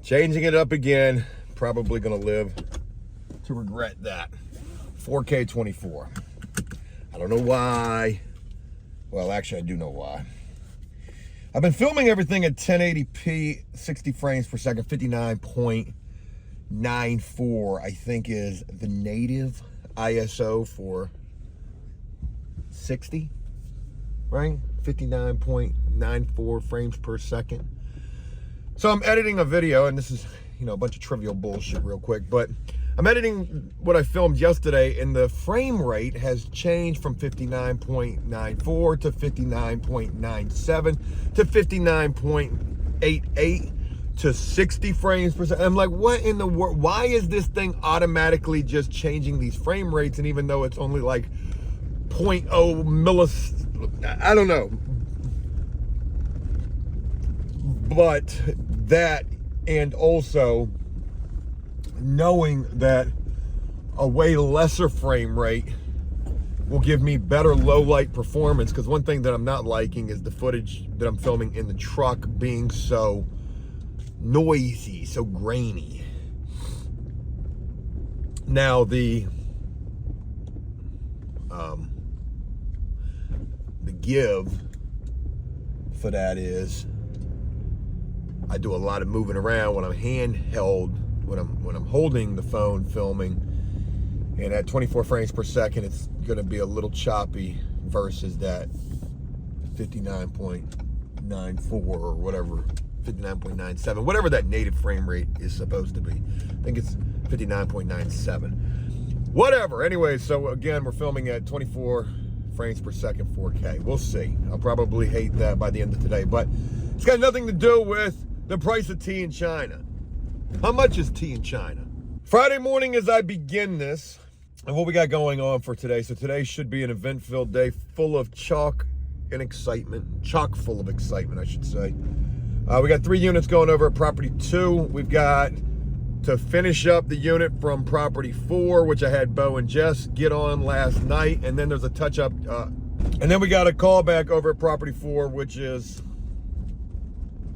Changing it up again. Probably gonna live to regret that. 4K 24. I don't know why. Well, actually, I do know why. I've been filming everything at 1080p, 60 frames per second, 59.94, I think is the native ISO for 60, right? 59.94 frames per second. So I'm editing a video, and this is, a bunch of trivial bullshit real quick, but I'm editing what I filmed yesterday, and the frame rate has changed from 59.94 to 59.97 to 59.88 to 60 frames per second. I'm like, what in the world? Why is this thing automatically just changing these frame rates? And even though it's only like 0.0 I don't know. But that, and also knowing that a way lesser frame rate will give me better low light performance, because one thing that I'm not liking is the footage that I'm filming in the truck being so noisy, so grainy. Now the give for that is I do a lot of moving around when I'm handheld, when I'm holding the phone filming, and at 24 frames per second it's going to be a little choppy versus that 59.94 or whatever, 59.97, whatever that native frame rate is supposed to be. I think it's 59.97, whatever. Anyway, so again, we're filming at 24 frames per second, 4K. We'll see. I'll probably hate that by the end of today, but it's got nothing to do with the price of tea in China. How much is tea in China? Friday morning as I begin this, and what we got going on for today. So today should be an event-filled day full of chock and excitement. Chock full of excitement, I should say. We got 3 units going over at property 2. We've got to finish up the unit from property 4, which I had Bo and Jess get on last night. And then there's a touch-up. And then we got a call back over at property 4, which is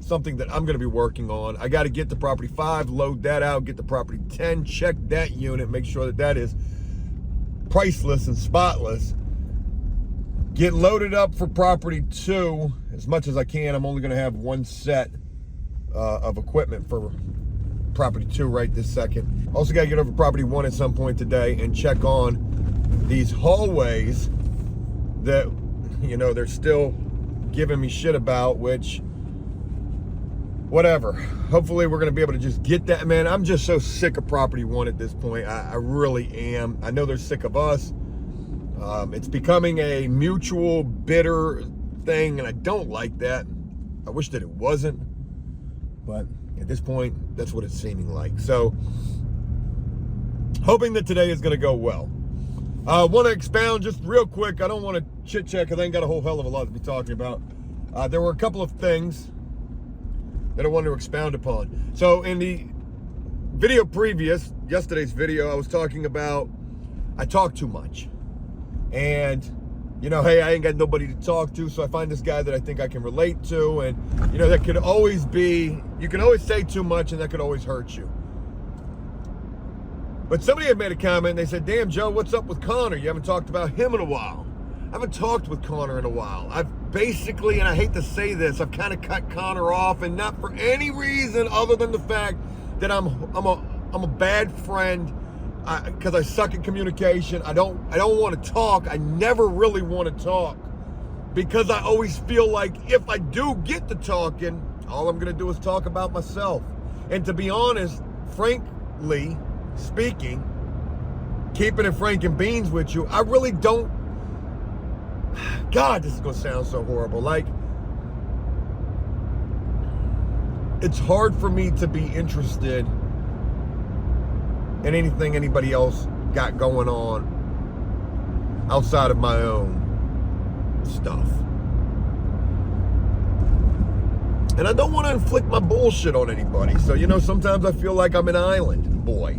something that I'm going to be working on. I got to get to property 5, load that out, get to property 10, check that unit, make sure that that is priceless and spotless. Get loaded up for property 2 as much as I can. I'm only going to have one set of equipment for property 2 right this second. Also got to get over property 1 at some point today and check on these hallways that, they're still giving me shit about, which, whatever. Hopefully we're going to be able to just get that. Man, I'm just so sick of property 1 at this point. I really am. I know they're sick of us. It's becoming a mutual bitter thing, and I don't like that. I wish that it wasn't, but at this point, that's what it's seeming like. So, hoping that today is going to go well. I want to expound just real quick. I don't want to chit-chat because I ain't got a whole hell of a lot to be talking about. There were a couple of things that I wanted to expound upon. So in the video previous, yesterday's video, I was talking about I talk too much. And, hey, I ain't got nobody to talk to, so I find this guy that I think I can relate to. And, that could always be, you can always say too much, and that could always hurt you. But somebody had made a comment, and they said, damn, Joe, what's up with Connor? You haven't talked about him in a while. I haven't talked with Connor in a while. I've basically, and I hate to say this, I've kind of cut Connor off, and not for any reason other than the fact that I'm a bad friend, because I suck at communication. I don't want to talk. I never really want to talk, because I always feel like if I do get to talking, all I'm going to do is talk about myself. And to be honest, frankly speaking, keeping it frank and beans with you, I really don't. God, this is going to sound so horrible. Like, it's hard for me to be interested in anything anybody else got going on outside of my own stuff. And I don't want to inflict my bullshit on anybody. So, sometimes I feel like I'm an island boy.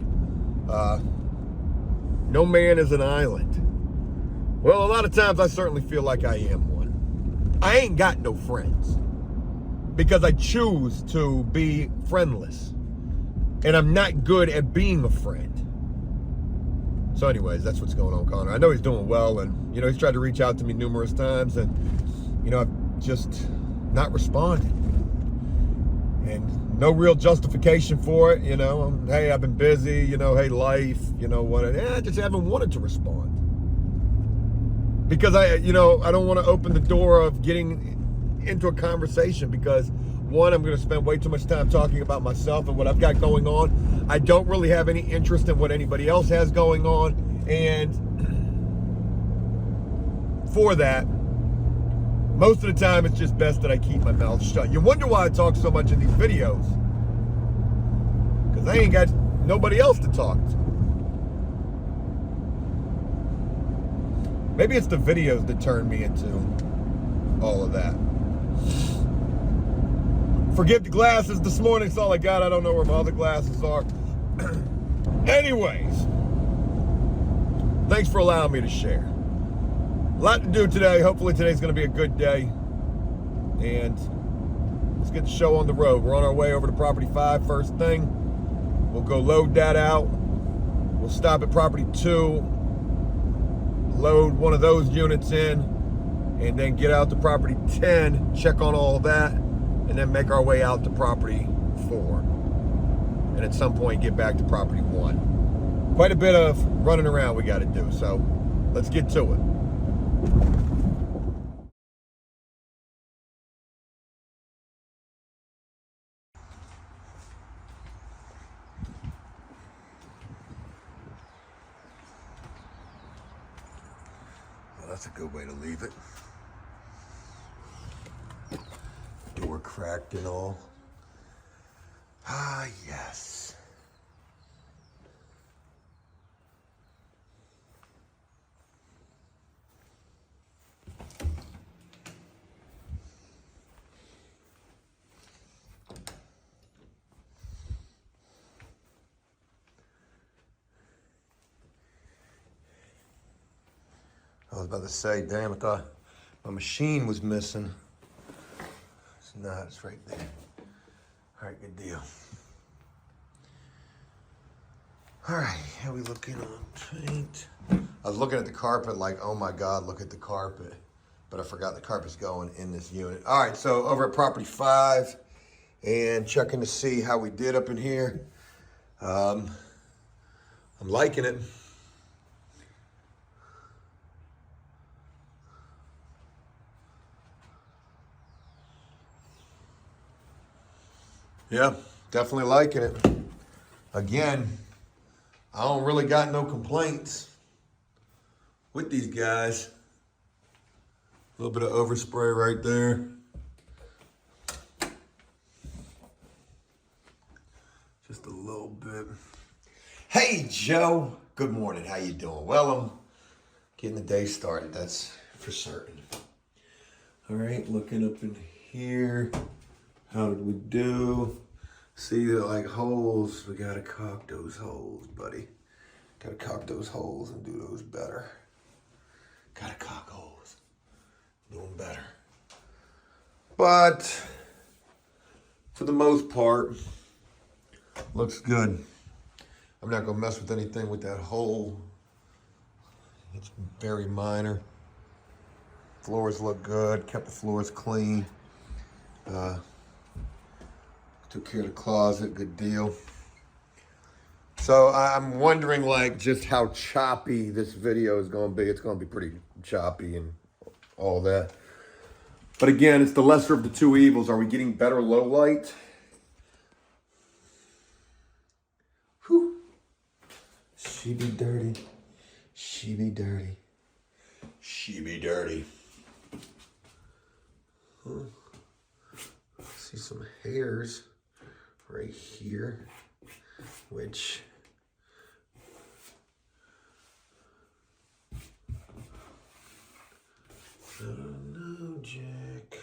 No man is an island. Well, a lot of times I certainly feel like I am one. I ain't got no friends because I choose to be friendless. And I'm not good at being a friend. So anyways, that's what's going on, Connor. I know he's doing well, and, you know, he's tried to reach out to me numerous times, and, you know, I've just not responded. And no real justification for it, you know. Hey, I've been busy, you know, hey, life, you know what. I just haven't wanted to respond. Because I don't want to open the door of getting into a conversation because, one, I'm going to spend way too much time talking about myself and what I've got going on. I don't really have any interest in what anybody else has going on. And for that, most of the time, it's just best that I keep my mouth shut. You wonder why I talk so much in these videos. Because I ain't got nobody else to talk to. Maybe it's the videos that turn me into all of that. Forget the glasses this morning. It's all I got. I don't know where my other glasses are. Anyways, thanks for allowing me to share. A lot to do today. Hopefully today's going to be a good day. And let's get the show on the road. We're on our way over to Property 5 first thing. We'll go load that out. We'll stop at Property 2. Load one of those units in. And then get out to Property 10. Check on all that. And then make our way out to Property 4. And at some point get back to Property 1. Quite a bit of running around we got to do. So let's get to it. Well, that's a good way to leave it. Door cracked and all. Ah, yes. I was about to say, damn, I thought my machine was missing. It's not, it's right there. All right, good deal. All right, how we looking on paint? I was looking at the carpet like, oh my God, look at the carpet. But I forgot the carpet's going in this unit. All right, so over at Property 5 and checking to see how we did up in here. I'm liking it. Yeah, definitely liking it. Again, I don't really got no complaints with these guys. A little bit of overspray right there. Just a little bit. Hey, Joe. Good morning. How you doing? Well, I'm getting the day started. That's for certain. All right, looking up in here. How did we do? See the like holes? We gotta caulk those holes, buddy. Gotta caulk those holes and do those better. Gotta caulk holes. Doing better. But for the most part, looks good. I'm not gonna mess with anything with that hole. It's very minor. Floors look good. Kept the floors clean. Took care of the closet, good deal. So I'm wondering like just how choppy this video is gonna be. It's gonna be pretty choppy and all that. But again, it's the lesser of the two evils. Are we getting better low light? Whew. She be dirty. She be dirty. She be dirty. Huh. See some hairs right here, which I don't know, Jack.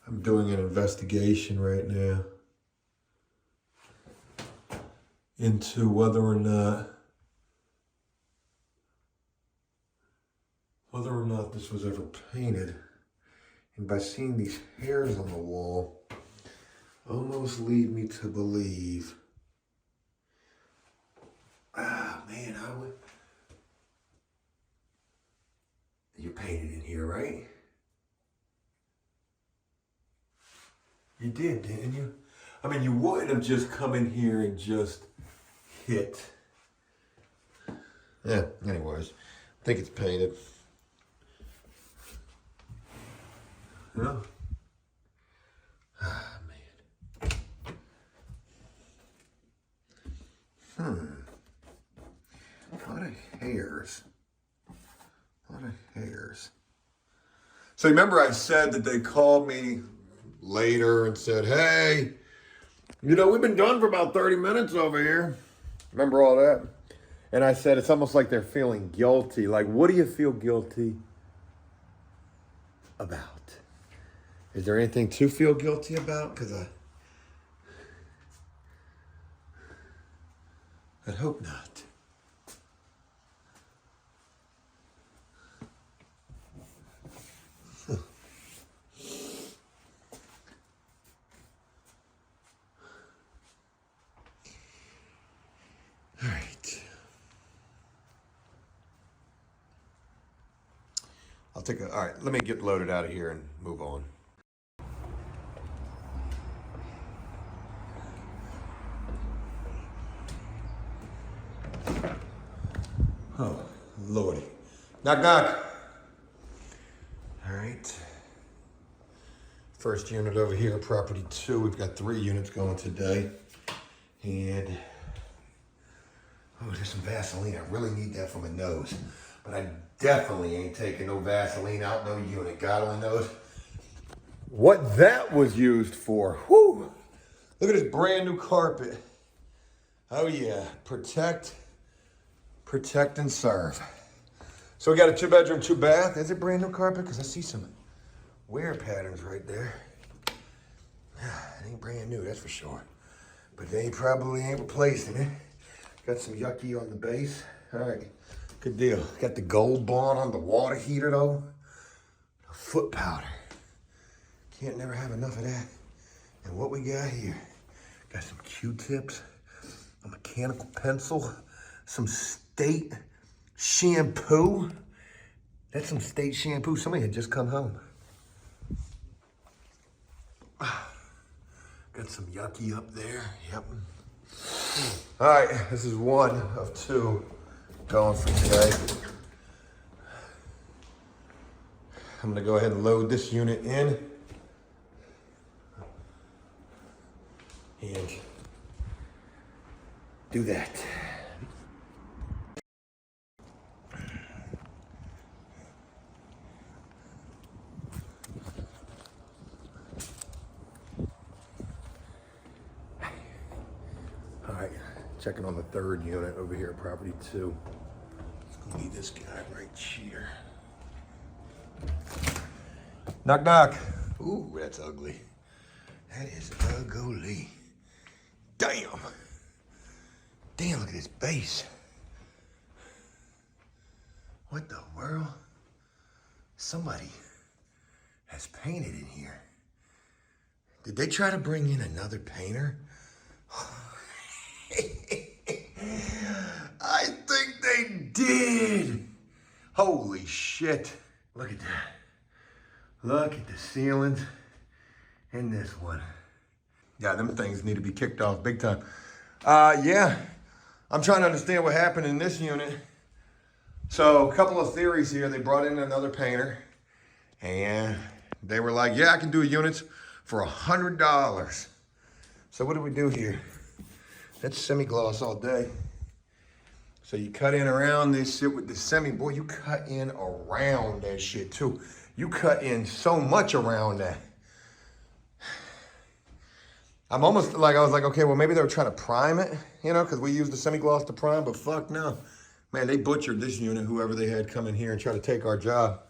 I'm doing an investigation right now into whether or not if this was ever painted. And by seeing these hairs on the wall, almost lead me to believe, man, you painted in here, right? You did, didn't you? I mean, you wouldn't have just come in here and just hit. Yeah, anyways, I think it's painted. Yeah. Ah, man. A lot of hairs. A lot of hairs. So remember I said that they called me later and said, hey, you know, we've been done for about 30 minutes over here. Remember all that? And I said, it's almost like they're feeling guilty. Like, what do you feel guilty about? Is there anything to feel guilty about? Because I'd hope not. All right. All right, let me get loaded out of here and move on. Oh, Lordy. Knock, knock. All right. First unit over here, property 2. We've got 3 units going today. And, oh, there's some Vaseline. I really need that for my nose. But I definitely ain't taking no Vaseline out, no unit. God only knows what that was used for. Whew. Look at this brand new carpet. Oh yeah, protect and serve. So we got a 2-bedroom, 2-bath. Is it brand new carpet? Because I see some wear patterns right there. It ain't brand new, that's for sure. But they probably ain't replacing it. Got some yucky on the base. All right, good deal. Got the gold bond on the water heater though. Foot powder. Can't never have enough of that. And what we got here? Got some Q-tips, a mechanical pencil, some State shampoo. That's some State shampoo. Somebody had just come home. Got some yucky up there. Yep. All right, this is 1 of 2 going for today. I'm gonna go ahead and load this unit in. And do that. All right, checking on the 3rd unit over here at property 2. It's gonna be this guy right here. Knock, knock. Ooh, that's ugly. That is ugly. Damn. Damn, look at this base. What the world? Somebody has painted in here. Did they try to bring in another painter? I think they did. Holy shit. Look at that. Look at the ceilings in this one. Yeah, them things need to be kicked off big time. Yeah, I'm trying to understand what happened in this unit. So a couple of theories here. They brought in another painter and they were like, yeah, I can do units for $100. So what do we do here? That's semi-gloss all day. So you cut in around this shit with the semi, boy, you cut in around that shit too. You cut in so much around that. I'm almost like, I was like, okay, well, maybe they were trying to prime it, you know, because we used the semi-gloss to prime, but fuck no. Man, they butchered this unit, whoever they had come in here and try to take our job.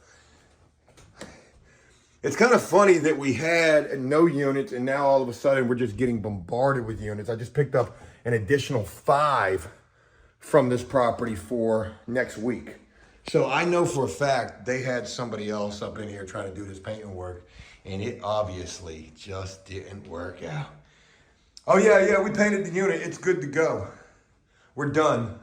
It's kind of funny that we had no units and now all of a sudden we're just getting bombarded with units. I just picked up an additional 5 from this property for next week. So I know for a fact they had somebody else up in here trying to do this painting work, and it obviously just didn't work out. Oh yeah, we painted the unit. It's good to go. We're done.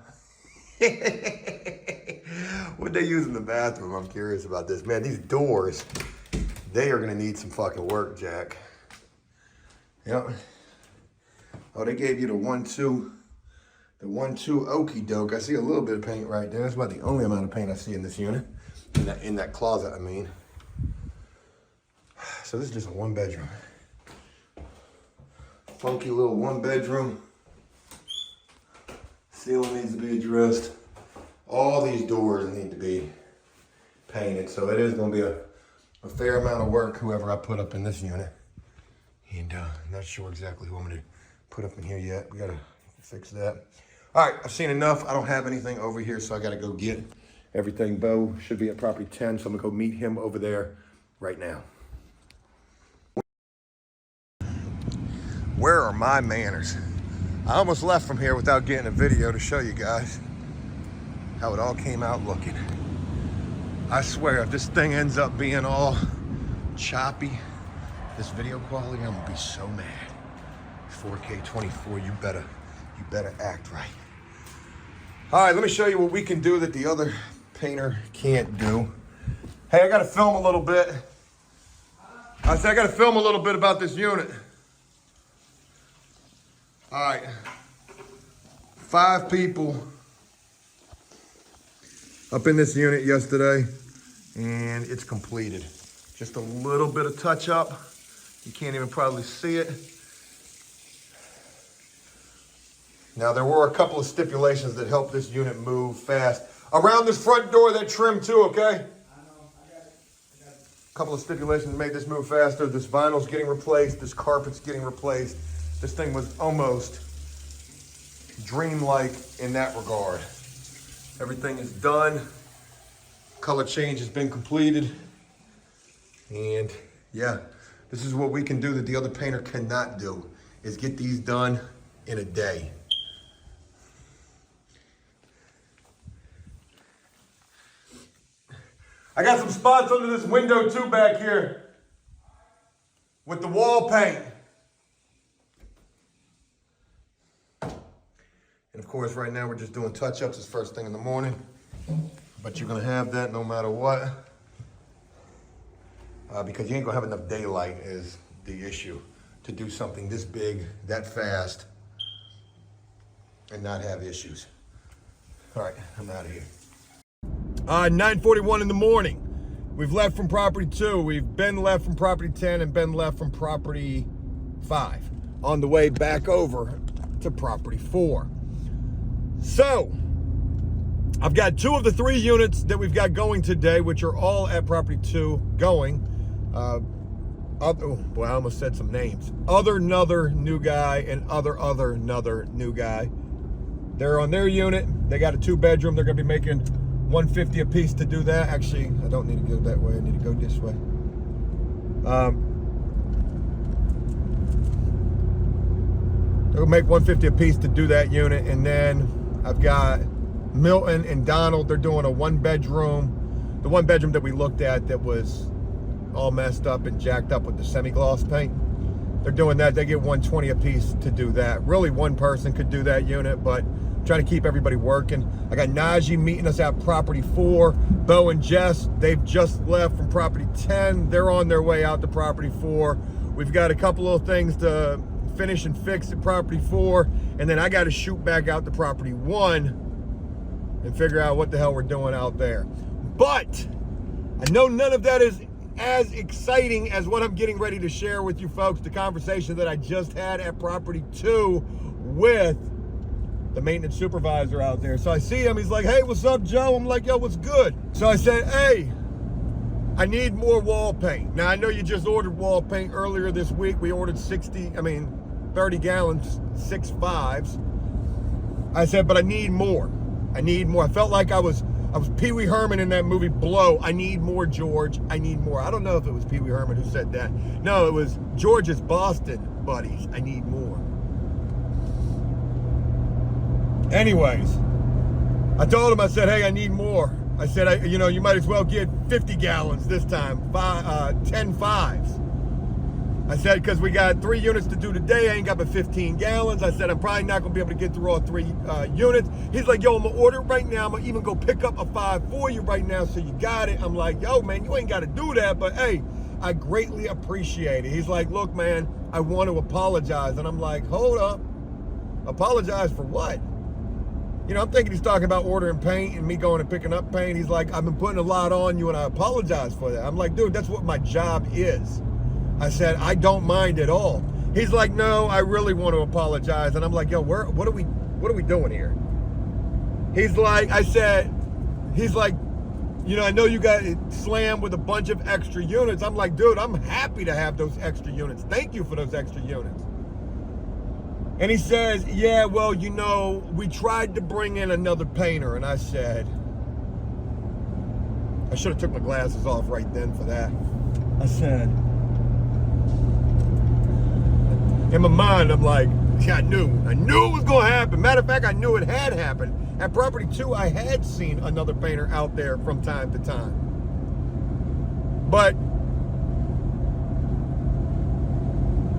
What'd they use in the bathroom? I'm curious about this. Man, these doors, they are gonna need some fucking work, Jack. Yep. Oh, they gave you the 1-2 okie doke. I see a little bit of paint right there. That's about the only amount of paint I see in this unit. In that closet, I mean. So this is just a 1-bedroom. Funky little 1-bedroom. Ceiling needs to be addressed. All these doors need to be painted. So it is gonna be a fair amount of work, whoever I put up in this unit. And not sure exactly who I'm gonna put up in here yet. We gotta fix that. All right, I've seen enough. I don't have anything over here, so I gotta go get everything. Bo should be at property 10, so I'm gonna go meet him over there right now. Where are my manners? I almost left from here without getting a video to show you guys how it all came out looking. I swear, if this thing ends up being all choppy, this video quality, I'm gonna be so mad. 4K 24, you better act right. All right, let me show you what we can do that the other painter can't do. Hey, I gotta film a little bit. I said I gotta film a little bit about this unit. All right, 5 people up in this unit yesterday, and it's completed. Just a little bit of touch up. You can't even probably see it. Now, there were a couple of stipulations that helped this unit move fast. Around this front door, that trim too, okay? I know, I got it. A couple of stipulations made this move faster. This vinyl's getting replaced, this carpet's getting replaced. This thing was almost dreamlike in that regard. Everything is done. Color change has been completed. And yeah, this is what we can do that the other painter cannot do, is get these done in a day. I got some spots under this window too back here with the wall paint. And of course, right now we're just doing touch-ups. It's first thing in the morning, but you're gonna have that no matter what, because you ain't gonna have enough daylight is the issue to do something this big, that fast, and not have issues. All right, I'm out of here. 9:41 in the morning. We've left from property 2. We've been left from property 10 and been left from property 5 on the way back over to property 4. So, I've got 2 of the 3 units that we've got going today, which are all at property 2 going. Oh boy, I almost said some names. Another new guy and another new guy. They're on their unit. They got a 2-bedroom. They're gonna be making $150 a piece to do that. Actually, I don't need to go that way. I need to go this way. They'll make $150 a piece to do that unit, and then I've got Milton and Donald. They're doing a 1-bedroom. The 1-bedroom that we looked at that was all messed up and jacked up with the semi-gloss paint. They're doing that. They get $120 a piece to do that. Really, one person could do that unit, but I'm trying to keep everybody working. I got Najee meeting us at property 4. Bo and Jess, they've just left from property 10. They're on their way out to property 4. We've got a couple of things to finish and fix at property 4, and then I got to shoot back out to property 1 and figure out what the hell we're doing out there. But I know none of that is as exciting as what I'm getting ready to share with you folks, the conversation that I just had at property 2 with the maintenance supervisor out there. So I see him, he's like, hey, what's up, Joe? I'm like, yo, what's good? So I said, hey, I need more wall paint. Now, I know you just ordered wall paint earlier this week. We ordered 30 gallons, 6 5s. I said, but I need more. I need more. I felt like I was Pee Wee Herman in that movie Blow. I need more, George. I need more. I don't know if it was Pee Wee Herman who said that. No, it was George's Boston buddies. I need more. Anyways, I told him, I said, hey, I need more. I said, you know, you might as well get 50 gallons this time, 10 fives. I said, because we got 3 units to do today, I ain't got but 15 gallons. I said, I'm probably not going to be able to get through all 3 units. He's like, yo, I'm going to order it right now. I'm going to even go pick up a 5 for you right now so you got it. I'm like, yo, man, you ain't got to do that, but hey, I greatly appreciate it. He's like, look, man, I want to apologize. And I'm like, hold up. Apologize for what? You know, I'm thinking he's talking about ordering paint and me going and picking up paint. He's like, I've been putting a lot on you and I apologize for that. I'm like, dude, that's what my job is. I said, I don't mind at all. He's like, no, I really want to apologize. And I'm like, yo, what are we doing here? He's like, you know, I know you got slammed with a bunch of extra units. I'm like, dude, I'm happy to have those extra units. Thank you for those extra units. And he says, yeah, well, you know, we tried to bring in another painter. And I said, I should have took my glasses off right then for that. I said, in my mind, I'm like, yeah, I knew it was going to happen. Matter of fact, I knew it had happened. At property 2, I had seen another painter out there from time to time. But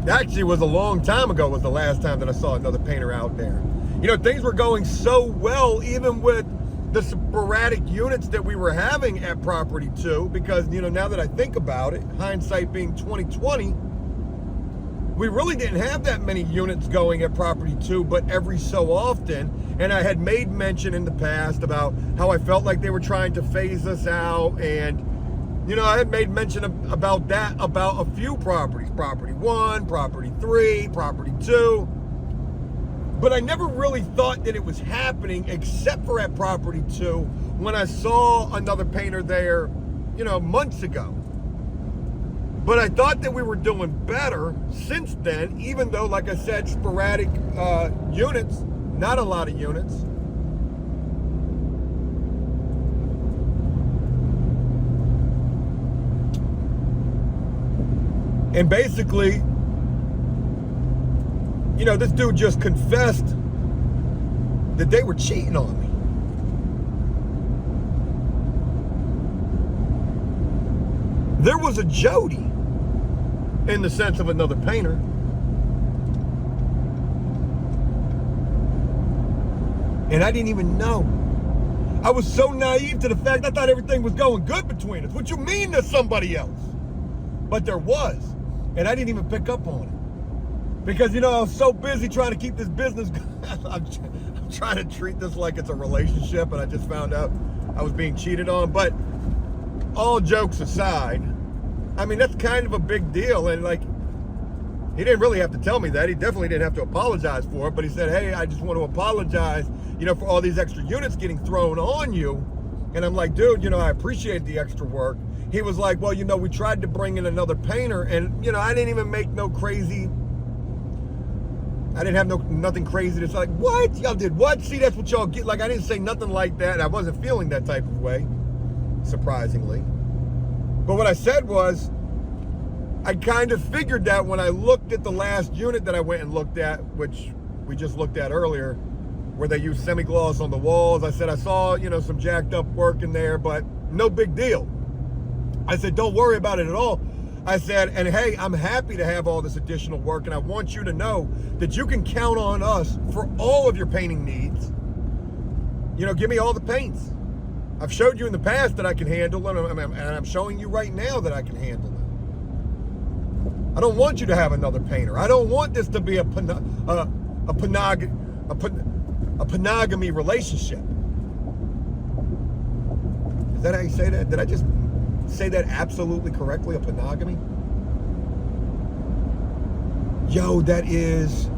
actually was a long time ago was the last time that I saw another painter out there. You know, things were going so well, even with the sporadic units that we were having at property 2, because, you know, now that I think about it, hindsight being 2020, we really didn't have that many units going at property 2, but every so often. And I had made mention in the past about how I felt like they were trying to phase us out. And, you know, I had made mention about that about a few properties, property 1, property 3, property 2. But I never really thought that it was happening except for at property 2 when I saw another painter there, you know, months ago. But I thought that we were doing better since then, even though, like I said, sporadic units, not a lot of units. And basically, you know, this dude just confessed that they were cheating on me. There was a Jody in the sense of another painter. And I didn't even know. I was so naive to the fact I thought everything was going good between us. What you mean there's somebody else? But there was. And I didn't even pick up on it. Because, you know, I was so busy trying to keep this business going. I'm trying to treat this like it's a relationship, and I just found out I was being cheated on. But all jokes aside, I mean, that's kind of a big deal. And like, he didn't really have to tell me that. He definitely didn't have to apologize for it. But he said, hey, I just want to apologize, you know, for all these extra units getting thrown on you. And I'm like, dude, you know, I appreciate the extra work. He was like, well, you know, we tried to bring in another painter, and, you know, I didn't even make no crazy, I didn't have nothing crazy to say. Like, what? Y'all did what? See, that's what y'all get. Like, I didn't say nothing like that. I wasn't feeling that type of way, surprisingly. But what I said was, I kind of figured that when I looked at the last unit that I went and looked at, which we just looked at earlier, where they used semi-gloss on the walls. I said, I saw, you know, some jacked up work in there, but no big deal. I said, don't worry about it at all. I said, and hey, I'm happy to have all this additional work, and I want you to know that you can count on us for all of your painting needs. You know, give me all the paints. I've showed you in the past that I can handle them, and I'm showing you right now that I can handle them. I don't want you to have another painter. I don't want this to be a monogamy relationship. Is that how you say that? Did I just say that absolutely correctly? A monogamy? Yo, that is...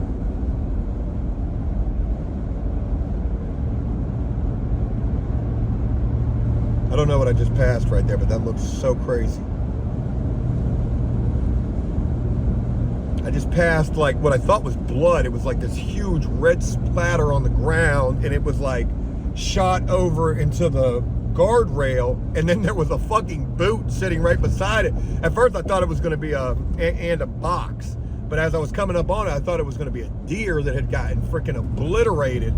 I don't know what I just passed right there, but that looks so crazy. I just passed like what I thought was blood. It was like this huge red splatter on the ground, and it was like shot over into the guardrail, and then there was a fucking boot sitting right beside it. At first I thought it was going to be a box, but as I was coming up on it, I thought it was going to be a deer that had gotten freaking obliterated.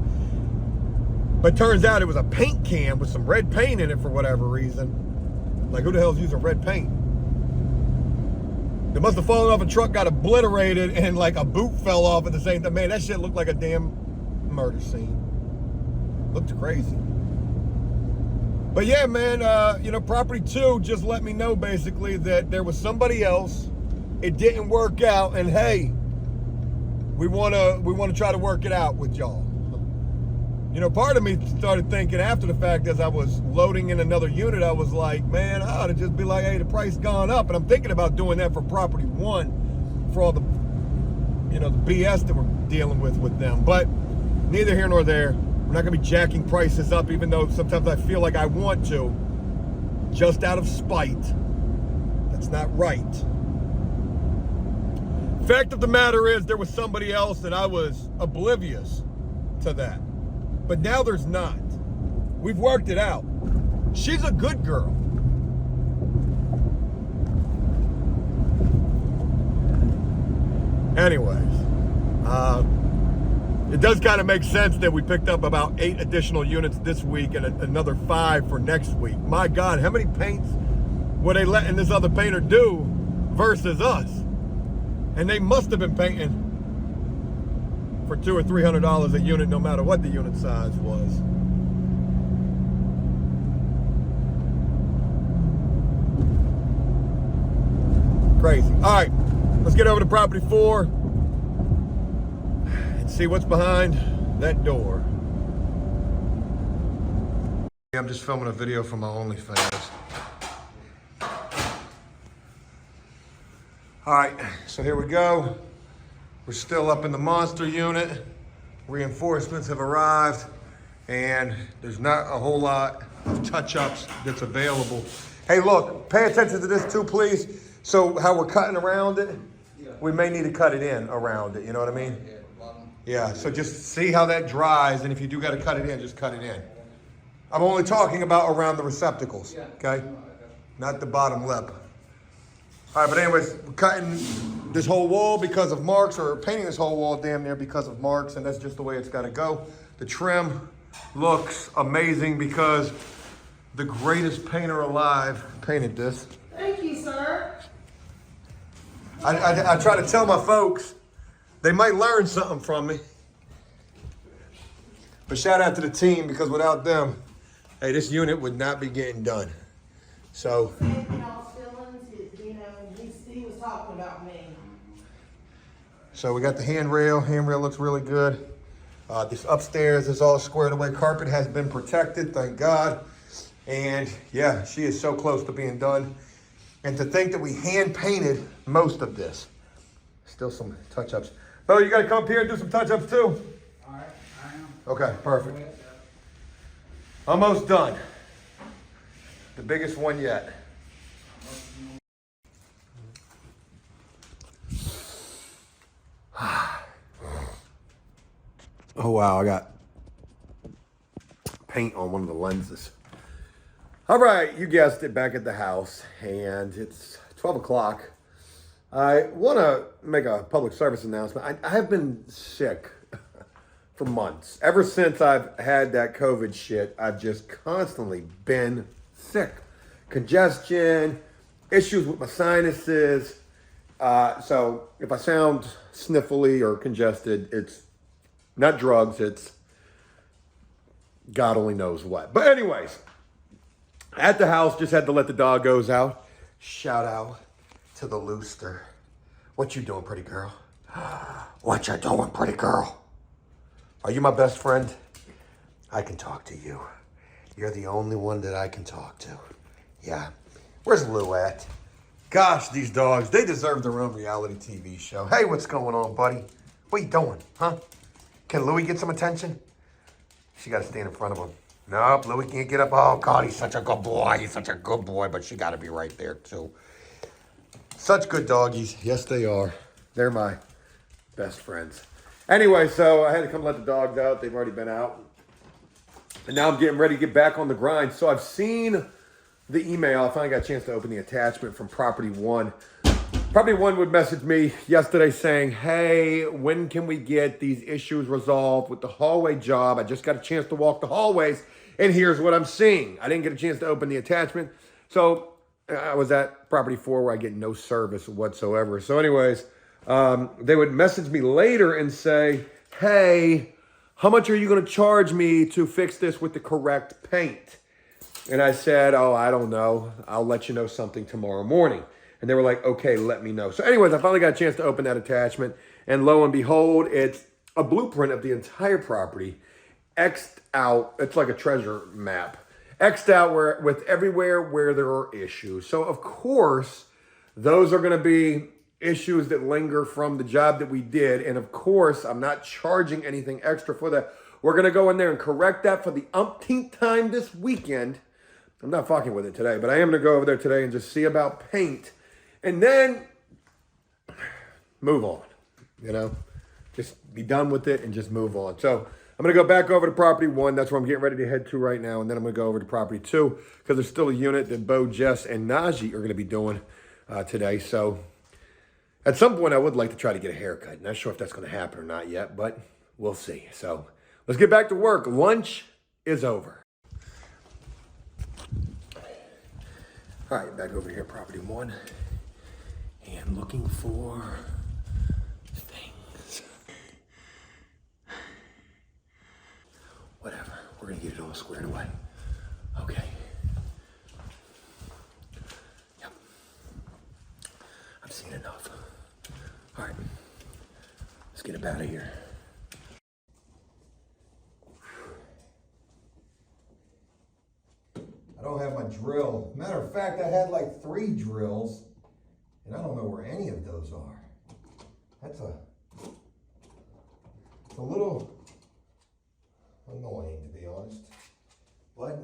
But turns out it was a paint can with some red paint in it for whatever reason. Like, who the hell's using red paint? It must have fallen off a truck, got obliterated, and like a boot fell off at the same time. Man, that shit looked like a damn murder scene. Looked crazy. But yeah, man, you know, property 2 just let me know basically that there was somebody else. It didn't work out, and hey, we wanna try to work it out with y'all. You know, part of me started thinking after the fact as I was loading in another unit, I was like, man, I ought to just be like, hey, the price gone up. And I'm thinking about doing that for property 1 for all the, you know, the BS that we're dealing with them. But neither here nor there. We're not gonna be jacking prices up, even though sometimes I feel like I want to, just out of spite. That's not right. Fact of the matter is there was somebody else and I was oblivious to that. But now there's not. We've worked it out. She's a good girl. Anyways, it does kind of make sense that we picked up about 8 additional units this week and another 5 for next week. My God, how many paints were they letting this other painter do versus us? And they must have been painting for $200 or $300 a unit, no matter what the unit size was. Crazy. All right, let's get over to property 4 and see what's behind that door. I'm just filming a video for my OnlyFans. All right, so here we go. We're still up in the monster unit. Reinforcements have arrived, and there's not a whole lot of touch-ups that's available. Hey, look, pay attention to this too, please. So how we're cutting around it, we may need to cut it in around it, you know what I mean? Yeah, so just see how that dries, and if you do gotta cut it in, just cut it in. I'm only talking about around the receptacles, okay? Not the bottom lip. All right, but anyways, we're cutting this whole wall because of marks, or painting this whole wall damn near because of marks, and that's just the way it's gotta go. The trim looks amazing because the greatest painter alive painted this. Thank you, sir. I try to tell my folks, they might learn something from me. But shout out to the team, because without them, hey, this unit would not be getting done. So. He was talking about me. So we got the handrail. Handrail looks really good. This upstairs is all squared away. Carpet has been protected, thank God. And yeah, she is so close to being done. And to think that we hand painted most of this. Still some touch-ups. Bo, you gotta come up here and do some touch-ups too? All right, I am. Okay, perfect. Almost done. The biggest one yet. Oh wow, I got paint on one of the lenses. All right, you guessed it, back at the house, and it's 12 o'clock. I want to make a public service announcement. I have been sick for months. Ever since I've had that COVID shit, I've just constantly been sick. Congestion, issues with my sinuses. So if I sound sniffly or congested, it's not drugs, it's God only knows what. But anyways, at the house, just had to let the doggos out. Shout out to the Looster. What you doing, pretty girl? What you doing, pretty girl? Are you my best friend? I can talk to you. You're the only one that I can talk to. Yeah. Where's Lou at? Gosh, these dogs, they deserve their own reality TV show. Hey, what's going on, buddy? What you doing, huh? Can Louie get some attention? She got to stand in front of him. Nope, Louie can't get up. Oh, God, he's such a good boy. He's such a good boy, but she got to be right there, too. Such good doggies. Yes, they are. They're my best friends. Anyway, so I had to come let the dogs out. They've already been out. And now I'm getting ready to get back on the grind. So I've seen the email. I finally got a chance to open the attachment from Property 1. Probably one would message me yesterday saying, hey, when can we get these issues resolved with the hallway job? I just got a chance to walk the hallways, and here's what I'm seeing. I didn't get a chance to open the attachment. So I was at property 4 where I get no service whatsoever. So anyways, they would message me later and say, hey, how much are you going to charge me to fix this with the correct paint? And I said, oh, I don't know. I'll let you know something tomorrow morning. And they were like, okay, let me know. So anyways, I finally got a chance to open that attachment. And lo and behold, it's a blueprint of the entire property, X'd out. It's like a treasure map. X'd out with everywhere where there are issues. So of course, those are going to be issues that linger from the job that we did. And of course, I'm not charging anything extra for that. We're going to go in there and correct that for the umpteenth time this weekend. I'm not fucking with it today, but I am going to go over there today and just see about paint. And then move on, you know, just be done with it and just move on. So I'm going to go back over to property 1. That's where I'm getting ready to head to right now. And then I'm going to go over to property 2 because there's still a unit that Bo, Jess, and Najee are going to be doing today. So at some point I would like to try to get a haircut. Not sure if that's going to happen or not yet, but we'll see. So let's get back to work. Lunch is over. All right, back over here, property 1. And looking for things. Whatever, we're gonna get it all squared away. Okay. Yep. I've seen enough. All right, let's get up out of here. I don't have my drill. Matter of fact, I had like 3 drills. And I don't know where any of those are. It's a little annoying, to be honest. But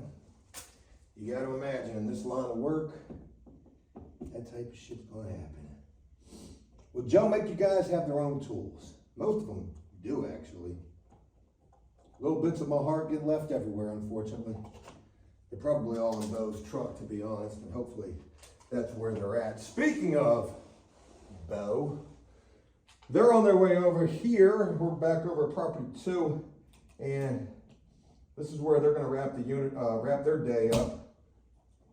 you got to imagine in this line of work, that type of shit's going to happen. Will Joe make you guys have their own tools? Most of them do, actually. Little bits of my heart get left everywhere, unfortunately. They're probably all in Bo's truck, to be honest, and hopefully that's where they're at. Speaking of Bo, they're on their way over here. We're back over at property 2, and this is where they're going to wrap the unit, wrap their day up,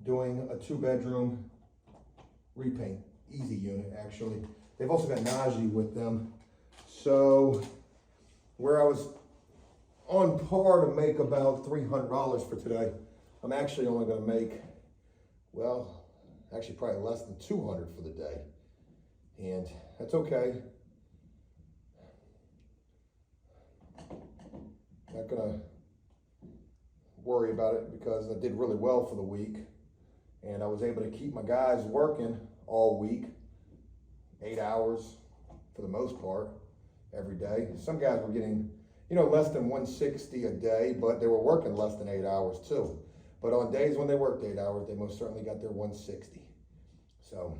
doing a 2-bedroom repaint, easy unit actually. They've also got Najee with them. So where I was on par to make about $300 for today, I'm actually only going to make, well, actually probably less than 200 for the day. And that's okay. Not gonna worry about it because I did really well for the week. And I was able to keep my guys working all week, 8 hours for the most part, every day. Some guys were getting, you know, less than 160 a day, but they were working less than 8 hours too. But on days when they worked 8 hours, they most certainly got their 160. So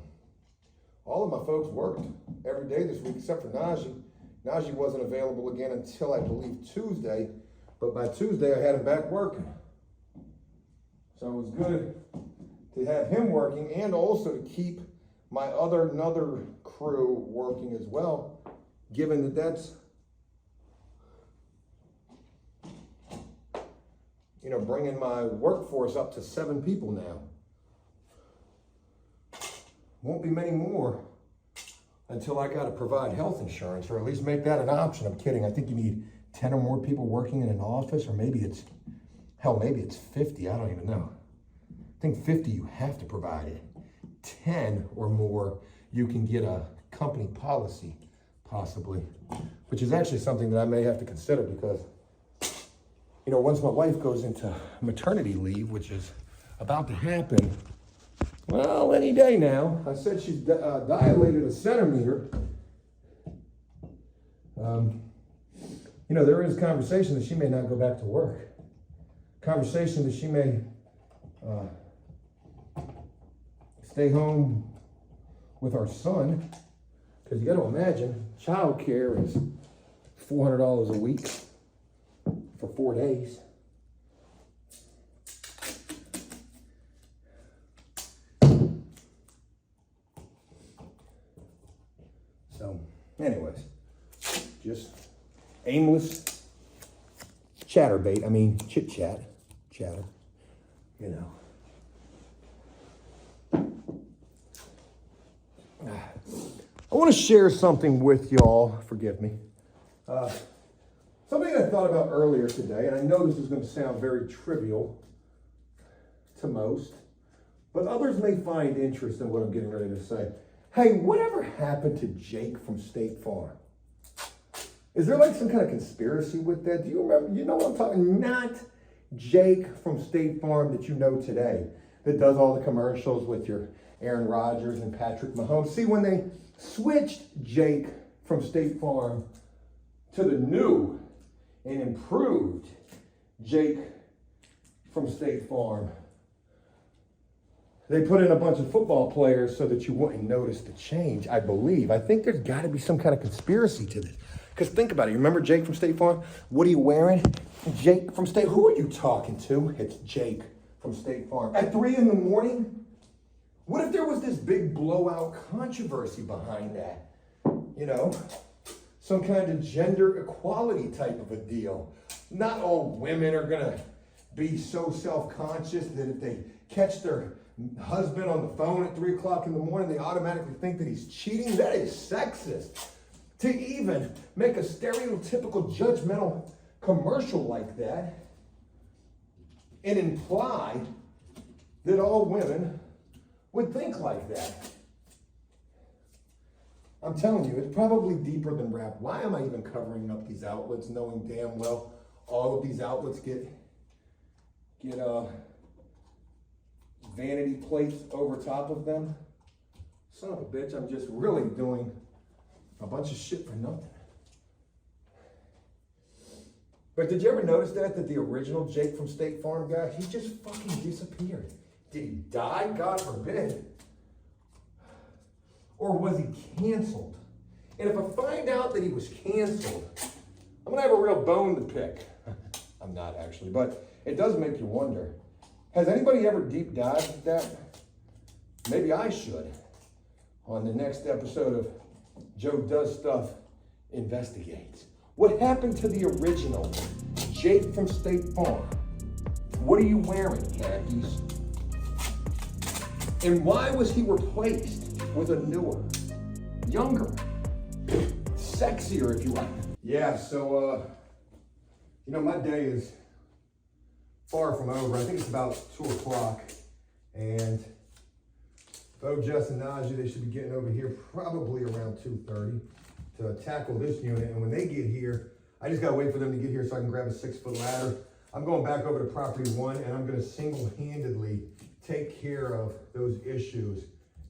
all of my folks worked every day this week except for Najee. Najee wasn't available again until I believe Tuesday, but by Tuesday I had him back working. So it was good to have him working and also to keep my another crew working as well, given that that's, you know, bringing my workforce up to 7 people now. Won't be many more until I got to provide health insurance, or at least make that an option. I'm kidding. I think you need 10 or more people working in an office, or maybe it's, hell, maybe it's 50. I don't even know. I think 50 you have to provide it. 10 or more, you can get a company policy, possibly, which is actually something that I may have to consider because, you know, once my wife goes into maternity leave, which is about to happen, well, any day now. I said she's dilated a centimeter. You know, there is conversation that she may not go back to work. Conversation that she may stay home with our son. Because you got to imagine, childcare is $400 a week for 4 days. So, anyways, just aimless chatterbait. I mean, chit-chat, chatter, you know. I want to share something with y'all. Forgive me. Something I thought about earlier today, and I know this is going to sound very trivial to most, but others may find interest in what I'm getting ready to say. Hey, whatever happened to Jake from State Farm? Is there like some kind of conspiracy with that? Do you remember? You know what I'm talking? Not Jake from State Farm that you know today, that does all the commercials with your Aaron Rodgers and Patrick Mahomes. See, when they switched Jake from State Farm to the new and improved Jake from State Farm, they put in a bunch of football players so that you wouldn't notice the change, I believe. I think there's got to be some kind of conspiracy to this. Because think about it. You remember Jake from State Farm? What are you wearing? Jake from State. Who are you talking to? It's Jake from State Farm. At 3 in the morning? What if there was this big blowout controversy behind that? You know, some kind of gender equality type of a deal. Not all women are going to be so self-conscious that if they catch their husband on the phone at 3 o'clock in the morning, they automatically think that he's cheating. That is sexist. To even make a stereotypical judgmental commercial like that and imply that all women would think like that. I'm telling you, it's probably deeper than rap. Why am I even covering up these outlets knowing damn well all of these outlets get vanity plates over top of them? Son of a bitch, I'm just really doing a bunch of shit for nothing. But did you ever notice that the original Jake from State Farm guy, he just fucking disappeared? Did he die? God forbid. Or was he canceled? And if I find out that he was canceled, I'm gonna have a real bone to pick. I'm not actually, but it does make you wonder. Has anybody ever deep dived that? Maybe I should on the next episode of Joe Does Stuff Investigates. What happened to the original Jake from State Farm? What are you wearing, khakis? And why was he replaced with a newer, younger, sexier, if you like? Yeah, so, you know, my day is far from over. I think it's about 2 o'clock. And Bo, Jess, and Najee, they should be getting over here probably around 2:30 to tackle this unit. And when they get here, I just gotta wait for them to get here so I can grab a 6-foot ladder. I'm going back over to property 1 and I'm gonna single-handedly take care of those issues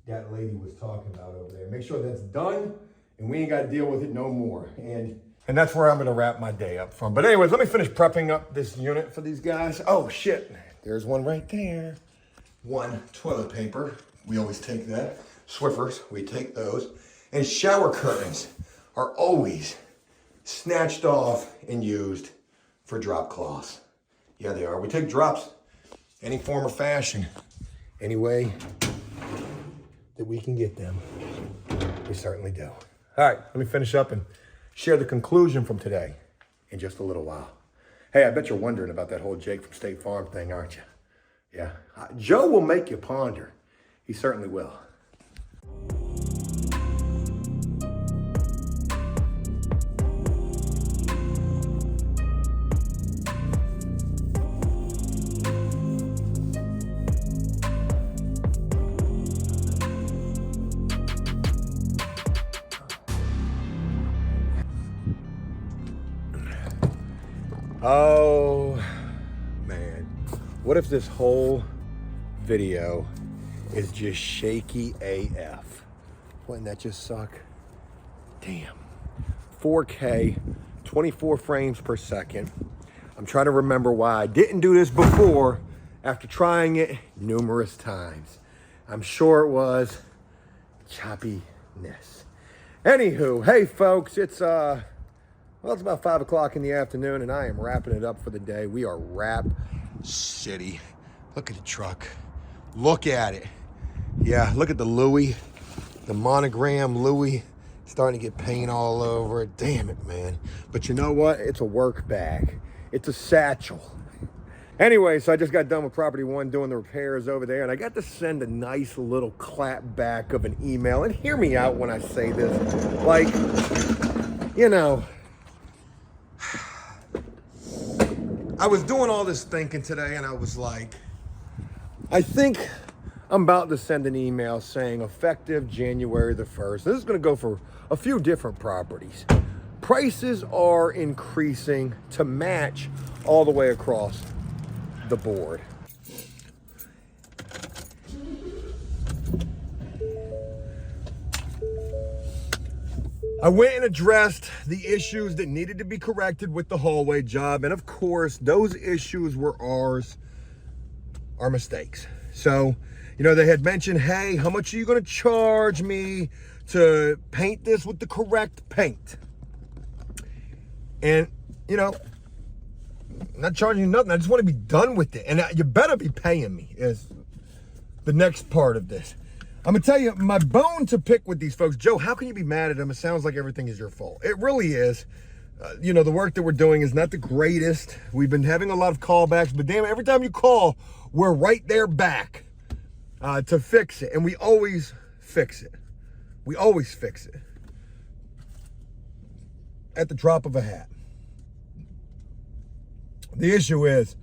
that lady was talking about over there. Make sure that's done and we ain't gotta deal with it no more. And that's where I'm gonna wrap my day up from. But anyways, let me finish prepping up this unit for these guys. Oh shit, there's one right there. 1 toilet paper. We always take that. Swiffers, we take those. And shower curtains are always snatched off and used for drop cloths. Yeah, they are. We take drops any form or fashion, any way that we can get them. We certainly do. All right, let me finish up and share the conclusion from today in just a little while. Hey, I bet you're wondering about that whole Jake from State Farm thing, aren't you? Yeah, Joe will make you ponder. He certainly will. Oh, man. What if this whole video is just shaky AF? Wouldn't that just suck? Damn. 4K, 24 frames per second. I'm trying to remember why I didn't do this before after trying it numerous times. I'm sure it was choppiness. Anywho, hey folks, it's it's about 5 o'clock in the afternoon and I am wrapping it up for the day. We are Wrap City. Look at the truck. Look at it. Yeah, look at the Louis, the monogram Louis Starting to get paint all over it. Damn it, man. But you know what? It's a work bag. It's a satchel. Anyway, so I just got done with property 1 doing the repairs over there, and I got to send a nice little clap back of an email. And hear me out when I say this. Like, you know, I was doing all this thinking today, and I was like, I think I'm about to send an email saying effective January the 1st. This is going to go for a few different properties. Prices are increasing to match all the way across the board. I went and addressed the issues that needed to be corrected with the hallway job. And of course, those issues were our mistakes. So, you know, they had mentioned, hey, how much are you going to charge me to paint this with the correct paint? And, you know, I'm not charging you nothing. I just want to be done with it. And you better be paying me is the next part of this. I'm going to tell you, my bone to pick with these folks, Joe, how can you be mad at them? It sounds like everything is your fault. It really is. You know, the work that we're doing is not the greatest. We've been having a lot of callbacks, but damn, every time you call, we're right there back to fix it. And we always fix it. We always fix it at the drop of a hat. The issue is,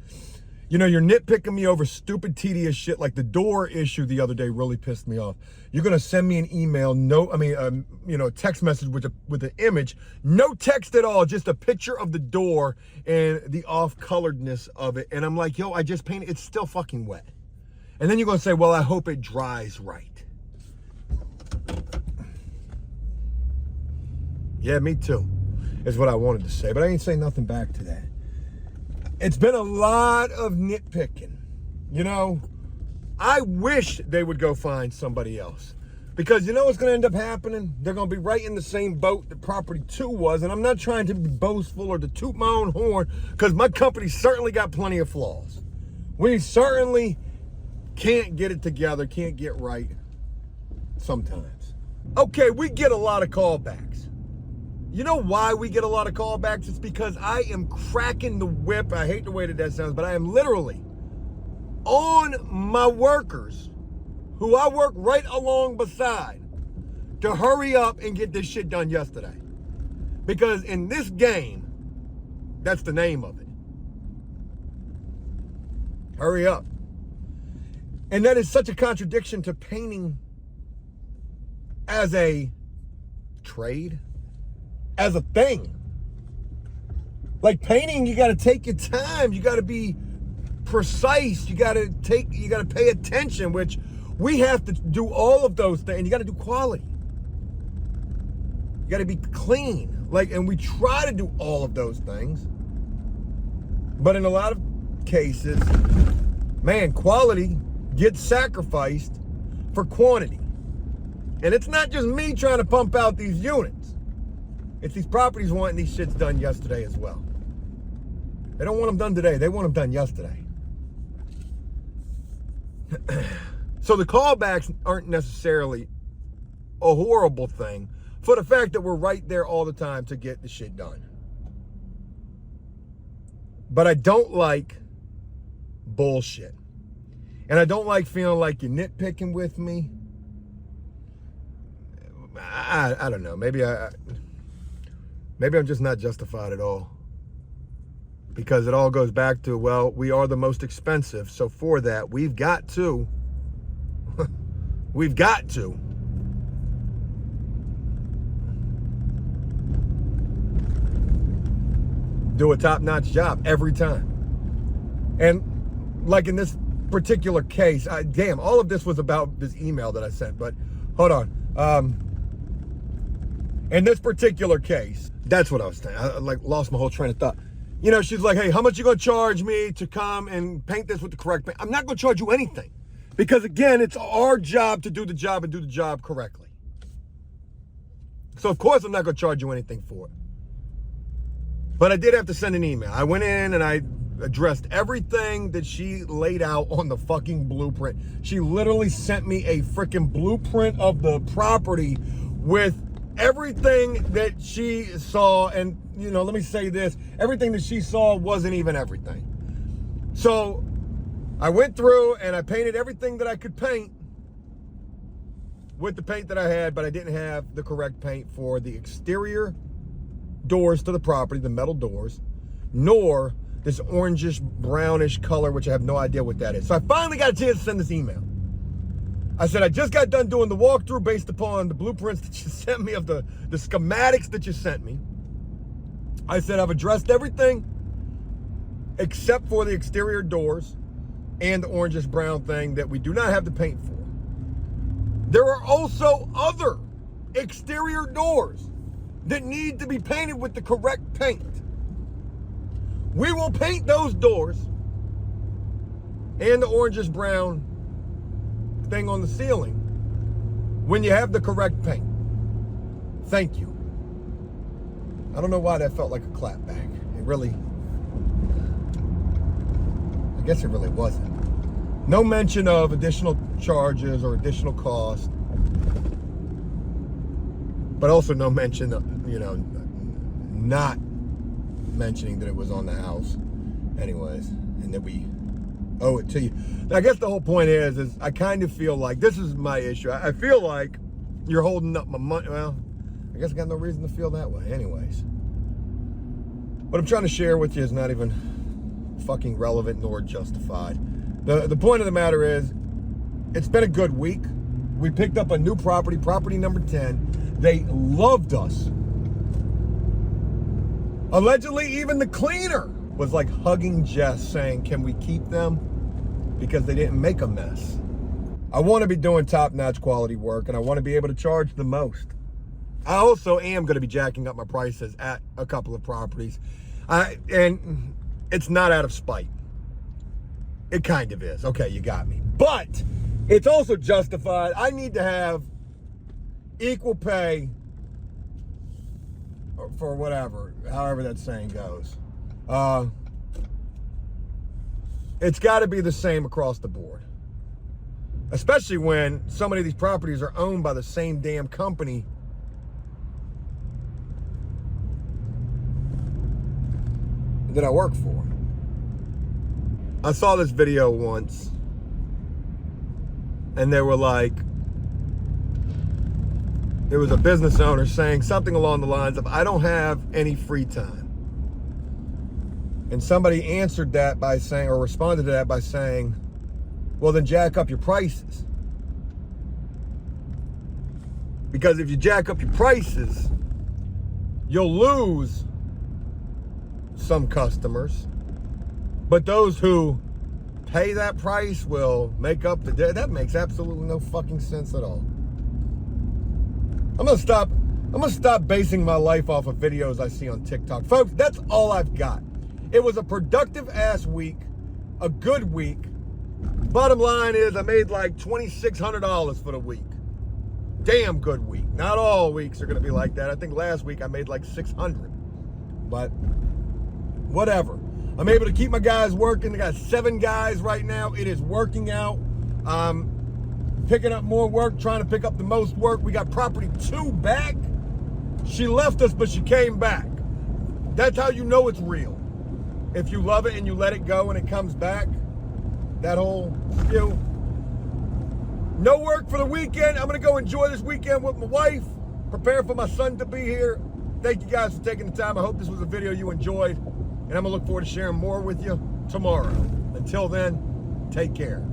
you know, you're nitpicking me over stupid, tedious shit like the door issue the other day really pissed me off. You're going to send me an email, you know, text message with an image, no text at all, just a picture of the door and the off-coloredness of it. And I'm like, yo, I just painted, it's still fucking wet. And then you're going to say, well, I hope it dries right. Yeah, me too, is what I wanted to say, but I ain't saying nothing back to that. It's been a lot of nitpicking. You know, I wish they would go find somebody else. Because you know what's going to end up happening? They're going to be right in the same boat that property 2 was. And I'm not trying to be boastful or to toot my own horn, because my company certainly got plenty of flaws. We certainly can't get it together, can't get right sometimes. Okay, we get a lot of callbacks. You know why we get a lot of callbacks? It's because I am cracking the whip. I hate the way that sounds, but I am literally on my workers, who I work right along beside, to hurry up and get this shit done yesterday. Because in this game, that's the name of it. Hurry up. And that is such a contradiction to painting as a trade. As a thing. Like painting, you got to take your time. You got to be precise. You got to pay attention, which we have to do all of those things. You got to do quality. You got to be clean. And we try to do all of those things. But in a lot of cases, man, quality gets sacrificed for quantity. And it's not just me trying to pump out these units. It's these properties wanting these shits done yesterday as well. They don't want them done today. They want them done yesterday. So the callbacks aren't necessarily a horrible thing for the fact that we're right there all the time to get the shit done. But I don't like bullshit. And I don't like feeling like you're nitpicking with me. I don't know. Maybe I'm just not justified at all. Because it all goes back to, well, we are the most expensive. So for that, we've got to do a top-notch job every time. And like in this particular case, damn, all of this was about this email that I sent, but hold on. In this particular case, that's what I was saying. I lost my whole train of thought. You know, she's like, hey, how much you gonna charge me to come and paint this with the correct paint? I'm not gonna charge you anything. Because again, it's our job to do the job and do the job correctly. So of course I'm not gonna charge you anything for it. But I did have to send an email. I went in and I addressed everything that she laid out on the fucking blueprint. She literally sent me a freaking blueprint of the property with everything that she saw, and let me say this, everything that she saw wasn't even everything. So I went through and I painted everything that I could paint with the paint that I had, but I didn't have the correct paint for the exterior doors to the property, the metal doors, nor this orangish brownish color, which I have no idea what that is. So I finally got a chance to send this email. I said, I just got done doing the walkthrough based upon the blueprints that you sent me of the schematics that you sent me. I said, I've addressed everything except for the exterior doors and the orangish brown thing that we do not have the paint for. There are also other exterior doors that need to be painted with the correct paint. We will paint those doors and the orangish brown thing on the ceiling when you have the correct paint. Thank you. I don't know why that felt like a clapback. It really, I guess it really wasn't. No mention of additional charges or additional cost, but also no mention of, not mentioning that it was on the house anyways, and that we owe it to you. Now, I guess the whole point is I kind of feel like, this is my issue, I feel like you're holding up my money. Well, I guess I got no reason to feel that way anyways. What I'm trying to share with you is not even fucking relevant nor justified. The point of the matter is, it's been a good week. We picked up a new property, property number 10. They loved us. Allegedly, even the cleaner was like hugging Jess, saying, can we keep them? Because they didn't make a mess. I want to be doing top-notch quality work, and I want to be able to charge the most. I also am going to be jacking up my prices at a couple of properties. And it's not out of spite. It kind of is. Okay, you got me. But it's also justified. I need to have equal pay for whatever, however that saying goes. It's got to be the same across the board. Especially when so many of these properties are owned by the same damn company that I work for. I saw this video once, and they were like, there was a business owner saying something along the lines of, I don't have any free time. And somebody answered that by saying, or responded to that by saying, well, then jack up your prices. Because if you jack up your prices, you'll lose some customers, but those who pay that price will make up the day. That makes absolutely no fucking sense at all. I'm gonna stop basing my life off of videos I see on TikTok. Folks, that's all I've got. It was a productive ass week, a good week. Bottom line is I made like $2,600 for the week. Damn good week. Not all weeks are gonna be like that. I think last week I made like $600, but whatever. I'm able to keep my guys working. I got 7 guys right now. It is working out. Picking up more work, trying to pick up the most work. We got property 2 back. She left us, but she came back. That's how you know it's real. If you love it and you let it go and it comes back, that whole skill. No work for the weekend. I'm gonna go enjoy this weekend with my wife, prepare for my son to be here. Thank you guys for taking the time. I hope this was a video you enjoyed, and I'm gonna look forward to sharing more with you tomorrow. Until then, take care.